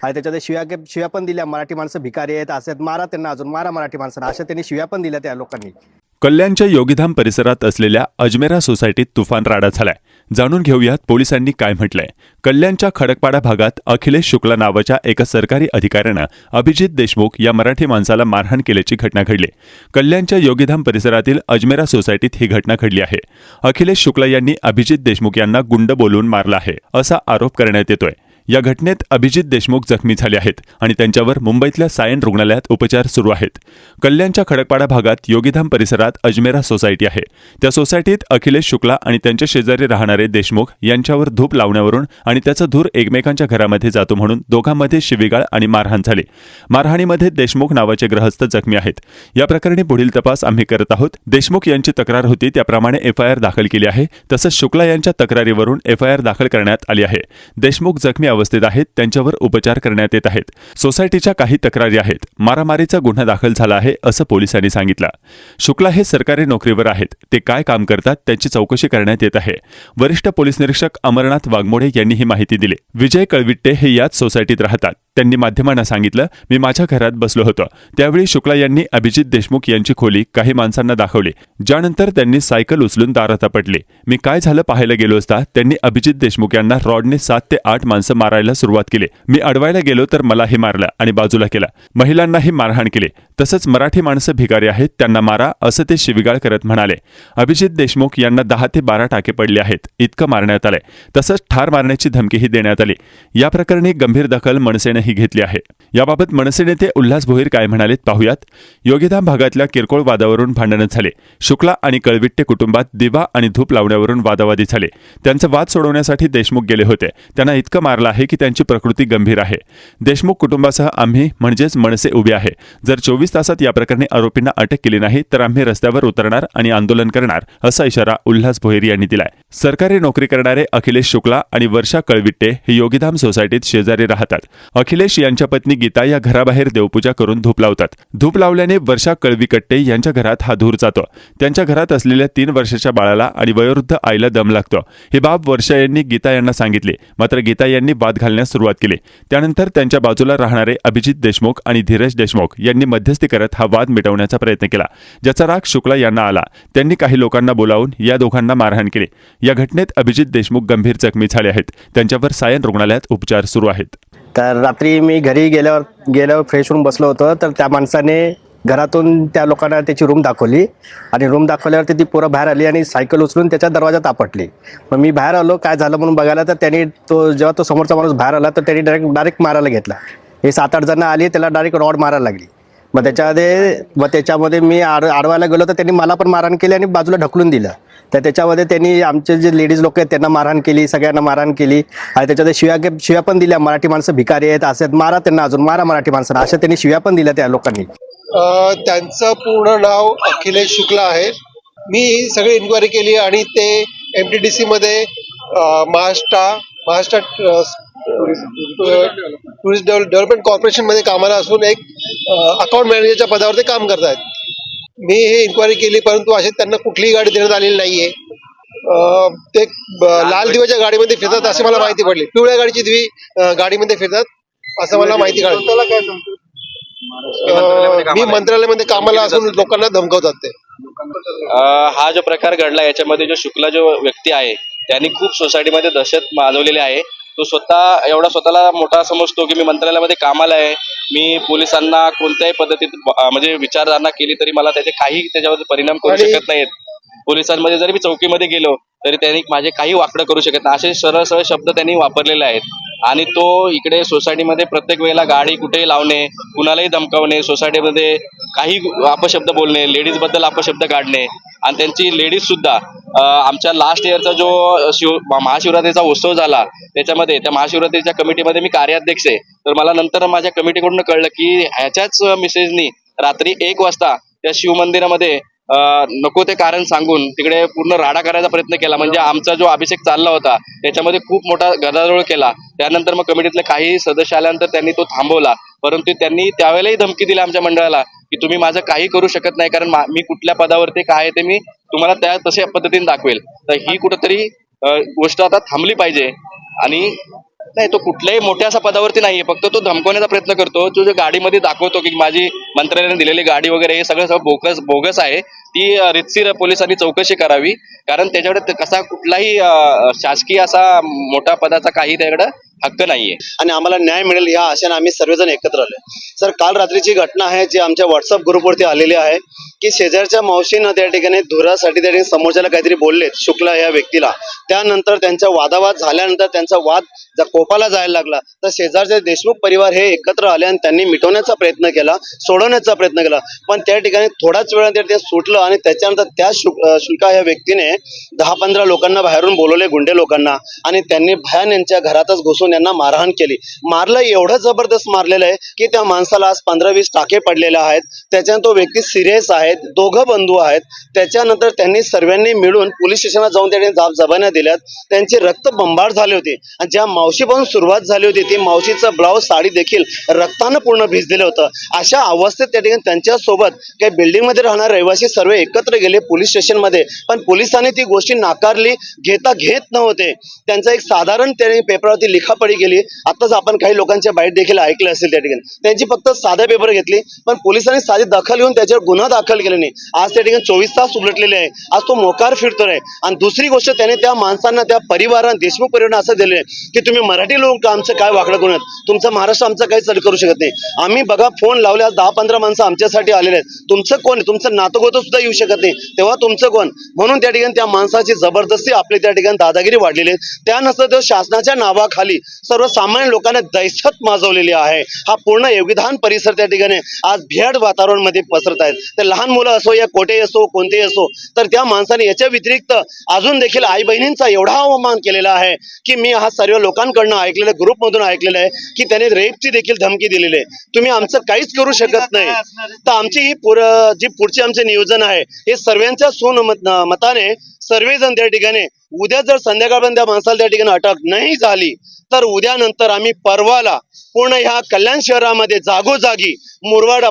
आणि त्याच्यात शिव्या पण दिल्या, मराठी माणसं भिकारी आहेत, असे आहेत, मारा त्यांना, अजून मारा मराठी माणसांना, अशा त्यांनी शिव्या पण दिल्या त्या लोकांनी. कल्याणच्या योगीधाम परिसरात असलेल्या अजमेरा सोसायटीत तुफान राडा झालाय. जाणून घेऊयात पोलिसांनी काय म्हटलंय. कल्याणच्या खडकपाडा भागात अखिलेश शुक्ला नावाच्या एका सरकारी अधिकाऱ्यानं अभिजित देशमुख या मराठी माणसाला मारहाण केल्याची घटना घडली. कल्याणच्या योगीधाम परिसरातील अजमेरा सोसायटीत ही घटना घडली आहे. अखिलेश शुक्ला यांनी अभिजित देशमुख यांना गुंड बोलवून मारला आहे असा आरोप करण्यात येतोय. या घटनेत अभिजित देशमुख जखमी झाले आहेत आणि त्यांच्यावर मुंबईतल्या सायन रुग्णालयात उपचार सुरू आहेत. कल्याणच्या खडकपाडा भागात योगीधाम परिसरात अजमेरा सोसायटी आहे. त्या सोसायटीत अखिलेश शुक्ला आणि त्यांच्या शेजारी राहणारे देशमुख यांच्यावर धूप लावण्यावरून आणि त्याचा धूर एकमेकांच्या घरामध्ये जातो म्हणून दोघांमध्ये शिवीगाळ आणि मारहाण झाली. मारहाणीमध्ये देशमुख नावाचे गृहस्थ जखमी आहेत. या प्रकरणी पुढील तपास आम्ही करत आहोत. देशमुख यांची तक्रार होती त्याप्रमाणे एफआयआर दाखल केली आहे. तसंच शुक्ला यांच्या तक्रारीवरून एफआयआर दाखल करण्यात आली आहे. देशमुख जखमी अवस्थेत आहेत, त्यांच्यावर उपचार करण्यात येत आहेत. सोसायटीच्या काही तक्रारी आहेत. मारामारीचा गुन्हा दाखल झाला आहे असं पोलिसांनी सांगितलं. शुक्ला हे सरकारी नोकरीवर आहेत. ते काय काम करतात त्याची चौकशी करण्यात येत आहे. वरिष्ठ पोलीस निरीक्षक अमरनाथ वाघमोडे यांनी ही माहिती दिली. विजय कळविट्टे हे याच सोसायटीत राहतात. त्यांनी माध्यमांना सांगितलं, मी माझ्या घरात बसलो होतो. त्यावेळी शुक्ला यांनी अभिजित देशमुख यांची खोली काही माणसांना दाखवली. ज्यानंतर त्यांनी सायकल उचलून दारात आपटली. मी काय झालं पाहायला गेलो असता त्यांनी अभिजित देशमुख यांना रॉडने 7 ते 8 माणसं मारायला सुरुवात केली. मी अडवायला गेलो तर मलाही मारलं आणि बाजूला केला. महिलांनाही मारहाण केली. तसंच मराठी माणसं भिकारी आहेत, त्यांना मारा असं ते शिवीगाळ करत म्हणाले. अभिजित देशमुख यांना 10 ते 12 टाके पडले आहेत, इतकं मारण्यात आलंय. तसंच ठार मारण्याची धमकीही देण्यात आली. या प्रकरणी गंभीर दखल मनसेने ही घेतली आहे. याबाबत मनसे नेते उल्हास भोईर काय म्हणालेत पाहूयात. योगीधाम भागातल्या किरकोळ वादावरून भांडणं झाले. शुक्ला आणि कळविट्टे कुटुंबात दिवा आणि धूप लावण्यावरून वादावादी झाले. त्यांचा वाद सोडवण्यासाठी देशमुख गेले होते. त्यांना इतकं मारलं आहे की त्यांची प्रकृती गंभीर आहे. देशमुख कुटुंबासह आम्ही म्हणजेच मनसे उभे आहे. जर 24 तासात या प्रकरणी आरोपींना अटक केली नाही तर आम्ही रस्त्यावर उतरणार आणि आंदोलन करणार असा इशारा उल्हास भोईर यांनी दिलाय. सरकारी नोकरी करणारे अखिलेश शुक्ला आणि वर्षा कळविट्टे हे योगीधाम सोसायटीत शेजारी राहतात. अखिलेश यांच्या पत्नी गीता या घराबाहेर देवपूजा करून धूप लावतात. धूप लावल्याने वर्षा कळविकट्टे यांच्या घरात हा धूर जातो. त्यांच्या घरात असलेल्या 3 वर्षाच्या बाळाला आणि वयोवृद्ध आईला दम लागतो. ही बाब वर्षा यांनी गीता यांना सांगितली. मात्र गीता यांनी वाद घालण्यास सुरुवात केली. त्यानंतर त्यांच्या बाजूला राहणारे अभिजित देशमुख आणि धीरज देशमुख यांनी मध्यस्थी करत हा वाद मिटवण्याचा प्रयत्न केला. ज्याचा राग शुक्ला यांना आला. त्यांनी काही लोकांना बोलावून या दोघांना मारहाण केली. या घटनेत अभिजित देशमुख गंभीर जखमी झाले आहेत. त्यांच्यावर सायन रुग्णालयात उपचार सुरू आहेत. तर रात्री मी घरी गेल्यावर फ्रेश होऊन बसलो होतो, तर त्या माणसाने घरातून त्या लोकांना त्याची रूम दाखवली आणि रूम दाखवल्यावर ती पोरं बाहेर आली आणि सायकल उचलून त्याच्या दरवाजात आपटली. मग मी बाहेर आलो काय झालं म्हणून बघायला, तर त्यांनी जेव्हा तो समोरचा माणूस बाहेर आला तर त्यांनी डायरेक्ट मारायला घेतला. हे 7-8 जण आली, त्याला डायरेक्ट रॉड मारायला लागली. मग त्याच्यामध्ये मी अडवायला गेलो तर त्यांनी मला पण मारहाण केली आणि बाजूला ढकलून दिलं. तर त्याच्यामध्ये त्यांनी आमचे जे लेडीज लोक आहेत त्यांना मारहाण केली, सगळ्यांना मारहाण केली आणि त्याच्यामध्ये शिव्या पण दिल्या, मराठी माणसं भिकारी आहेत, असे आहेत, मारा त्यांना, अजून मारा मराठी माणसांना, अशा त्यांनी शिव्या पण दिल्या त्या लोकांनी. त्यांचं पूर्ण नाव अखिलेश शुक्ला आहे. मी सगळी इन्क्वायरी केली आणि ते MTDC मध्ये महाराष्ट्र टुरिस्ट डेव्हलपमेंट कॉर्पोरेशन मध्ये कामाला असून एक अकाउंट मॅनेजरच्या पदावर ते काम करतायत. मी हे इन्क्वायरी केली परंतु अशी त्यांना कुठलीही गाडी देण्यात आलेली नाहीये. ते लाल दिव्याच्या गाडीमध्ये फिरतात असे मला माहिती पडली. पिवळ्या गाडीची दिवी गाडीमध्ये फिरतात असं मला माहिती कळली. मी मंत्रालयामध्ये कामाला असून लोकांना धमकावतात ते. हा जो प्रकार घडला याच्यामध्ये जो शुक्ला जो व्यक्ती आहे त्यांनी खूप सोसायटीमध्ये दहशत माजवलेली आहे. तो स्वतःला मोठा समजतो की मी मंत्रालयामध्ये कामाला आहे, मी पोलिसांना कोणत्याही पद्धतीत म्हणजे विचारधारणा केली तरी मला त्याच्यावर परिणाम करू शकत नाहीत. पोलिसांमध्ये जरी मी चौकीमध्ये गेलो तरी त्यांनी माझे काही वाकडं करू शकत नाही असे सरळ शब्द त्यांनी वापरलेले आहेत. आणि तो इकडे सोसायटीमध्ये प्रत्येक वेळेला गाडी कुठेही लावणे, कुणालाही धमकावणे, सोसायटीमध्ये काही अपशब्द बोलणे, लेडीज बद्दल अपशब्द काढणे आणि त्यांची लेडीज सुद्धा आमच्या लास्ट इयरचा जो महाशिवरात्रीचा उत्सव झाला त्याच्यामध्ये त्या महाशिवरात्रीच्या कमिटीमध्ये मी कार्याध्यक्ष आहे. तर मला नंतर माझ्या कमिटीकडून कळलं की ह्याच्याच मिसेसनी रात्री 1 वाजता त्या शिवमंदिरामध्ये नको ते कारण सांगून तिकडे पूर्ण राडा करायचा प्रयत्न केला. म्हणजे आमचा जो अभिषेक चालला होता त्याच्यामध्ये खूप मोठा गदारोळ केला. त्यानंतर मग कमिटीतले काही सदस्य आल्यानंतर त्यांनी तो थांबवला. परंतु त्यांनी त्यावेळेलाही धमकी दिली आमच्या मंडळाला की तुम्ही माझं काही करू शकत नाही, कारण मी कुठल्या पदावरती काय ते मी तुम्हाला तशा पद्धतीने दाखवेल. तर ही कुठंतरी गोष्ट आता थांबली पाहिजे आणि नाही, तो कुठल्याही मोठ्या असा पदावरती नाहीये, फक्त तो धमकवण्याचा प्रयत्न करतो. तो जो गाडीमध्ये दाखवतो की माझी मंत्रालयाने दिलेली गाडी वगैरे हे सगळं बोगस आहे. ती रितसर पोलिसांनी चौकशी करावी, कारण त्याच्याकडे कसा कुठलाही शासकीय असा मोठा पदाचा काही त्याच्याकडे हक्क नाहीये. आणि आम्हाला न्याय मिळेल या आशेने आम्ही सर्वजण एकत्र आलो. सर, काल रात्रीची घटना आहे जी आमच्या व्हॉट्सअप ग्रुपवरती आलेली आहे की शेजारच्या मावशीनं त्या ठिकाणी धुरासाठी त्या ठिकाणी समोरच्याला काहीतरी बोलले शुक्ला या व्यक्तीला. त्यानंतर त्यांचा वादावाद झाल्यानंतर त्यांचा वाद कोपाला जायला लागला, तर शेजारचे देशमुख परिवार हे एकत्र आले आणि त्यांनी मिटवण्याचा प्रयत्न केला, सोडवण्याचा प्रयत्न केला. पण त्या ठिकाणी थोड्याच वेळानंतर ते सुटलं आणि त्याच्यानंतर त्या शुक्ला या व्यक्तीने 10-15 लोकांना बाहेरून बोलवले, गुंडे लोकांना, आणि त्यांनी भयान यांच्या घरातच घुसून यांना मारहाण केली. मारलं एवढं जबरदस्त मारलेलं आहे की त्या माणसाला आज 15-20 टाके पडलेले आहेत. त्याच्यानंतर तो व्यक्ती सिरियस आहे. दोघं बंधू आहेत. त्याच्यानंतर त्यांनी सर्वांनी मिळून पोलीस स्टेशनला जाऊन त्यांनी जबान्या दिल्यात. त्यांची रक्त बंबाळ झाले होते आणि ज्या मावशीपासून सुरुवात झाली होती ती मावशीचं ब्लाऊज साडी देखील रक्तानं पूर्ण भिजलेलं होतं. अशा अवस्थेत त्या ठिकाणी त्यांच्यासोबत काही बिल्डिंगमध्ये राहणारे रहिवासी सर्व एकत्र गेले पोलीस स्टेशनमध्ये, पण पोलिसांनी ती गोष्टी नाकारली, घेत नव्हते. त्यांचा एक साधारण त्यांनी पेपरवरती लिखापडी केली. आताच आपण काही लोकांच्या बाईट देखील ऐकले असेल. त्या ठिकाणी त्यांची फक्त साधा पेपर घेतली, पण पोलिसांनी साधी दखल घेऊन त्याच्यावर गुन्हा दाखल केला नाही. आज त्या ठिकाणी 24 तास उलटलेले आहे. आज तो मोकार फिरतोय. आणि दुसरी गोष्ट त्याने त्या माणसांना, त्या परिवारांना, देशमुख परिवारांना असं दिले की तुम्ही मराठी लोक आमचं काय वाकडं करू नये, तुमचं महाराष्ट्र आमचं काही चालू करू शकत नाही. आम्ही बघा फोन लावले, आज 10-15 माणसं आमच्यासाठी आलेले आहेत. तुमचं कोण आहे? तुमचं नातगोत सुद्धा येऊ शकत नाही, तेव्हा तुमचं कोण? म्हणून त्या ठिकाणी त्या माणसाची जबरदस्ती आपली त्या ठिकाणी दादागिरी वाढलेली आहे. त्यानंतर तो शासनाच्या नावाखाली सर्वसामान्य लोकांना दहशत माजवलेली आहे. हा पूर्ण विधान परिसर त्या ठिकाणी आज भीड वातावरण मध्ये पसरत आहेत. ते लहान मुलं असो या कोठे असो कोणतेही असो, तर त्या माणसाने याच्या व्यतिरिक्त अजून देखील आई बहिणींचा एवढा अवमान केलेला आहे की मी हा सर्व लोकांकडनं ऐकलेलं, ग्रुपमधून ऐकलेलं आहे की त्याने रेपची देखील धमकी दिलेली आहे. तुम्ही आमचं काहीच करू शकत नाही. तर आमची ही जी पुढचे आमचे नियोजन आहे हे सर्वांच्या मताने सर्वजण त्या ठिकाणी उद्या जर संध्याकाळपर्यंत त्या माणसाला त्या ठिकाणी अटक नाही झाली तर उद्या नंतर आम्ही परवाला पूर्ण ह्या कल्याण शहरामध्ये जागोजागी मुरबाड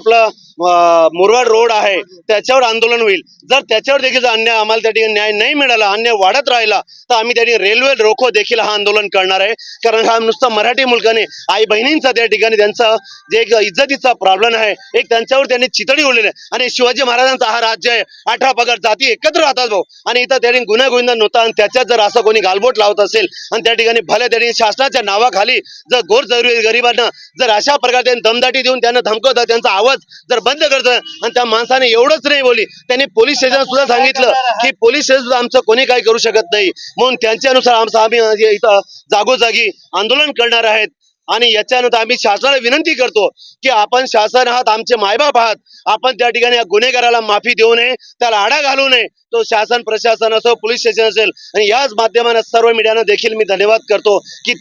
रोड आहे त्याच्यावर आंदोलन होईल. जर त्याच्यावर देखील अन्याय आम्हाला त्या ठिकाणी न्याय नाही मिळाला, अन्याय वाढत राहिला, तर आम्ही त्या ठिकाणी रेल्वे रोको देखील हा आंदोलन करणार आहे. कारण हा नुसता मराठी मुलकाने आई बहिणींचा त्या ठिकाणी त्यांचा जे एक इज्जतीचा प्रॉब्लेम आहे, एक त्यांच्यावर त्यांनी चितळी उडलेली आहे. आणि शिवाजी महाराजांचा हा राज्य आहे, 18 पगड जाती एकत्र राहतात भाऊ. आणि इथं त्या ठिकाणी गुन्हा गोविंदा नव्हता आणि त्याच्यात जर असं कोणी गालबोट लावत असेल आणि त्या ठिकाणी भले त्या ठिकाणी शासनाच्या नावाखाली जर गरिबांना जर अशा प्रकारे त्यांनी दमदाटी देऊन त्यांना धमकवतात, त्यांचा आवाज जर बंद करतात, आणि त्या माणसाने एवढंच नाही बोलली, त्यांनी पोलीस स्टेशन सुद्धा सांगितलं की पोलीस स्टेशन सुद्धा आमचं कोणी काही करू शकत नाही. म्हणून त्यांच्यानुसार आम्ही इथं जागोजागी आंदोलन करणार आहेत. आणि याच्यानंतर आम्ही शासनाला विनंती करतो की आपण शासन आहात, आमचे मायबाप आहात, आपण त्या ठिकाणी या गुन्हेगाराला माफी देऊ नये, त्याला आळा घालू नये. तो शासन प्रशासन असो, पोलीस स्टेशन असेल, आणि याच माध्यमाने सर्व मीडियानं देखील मी धन्यवाद करतो की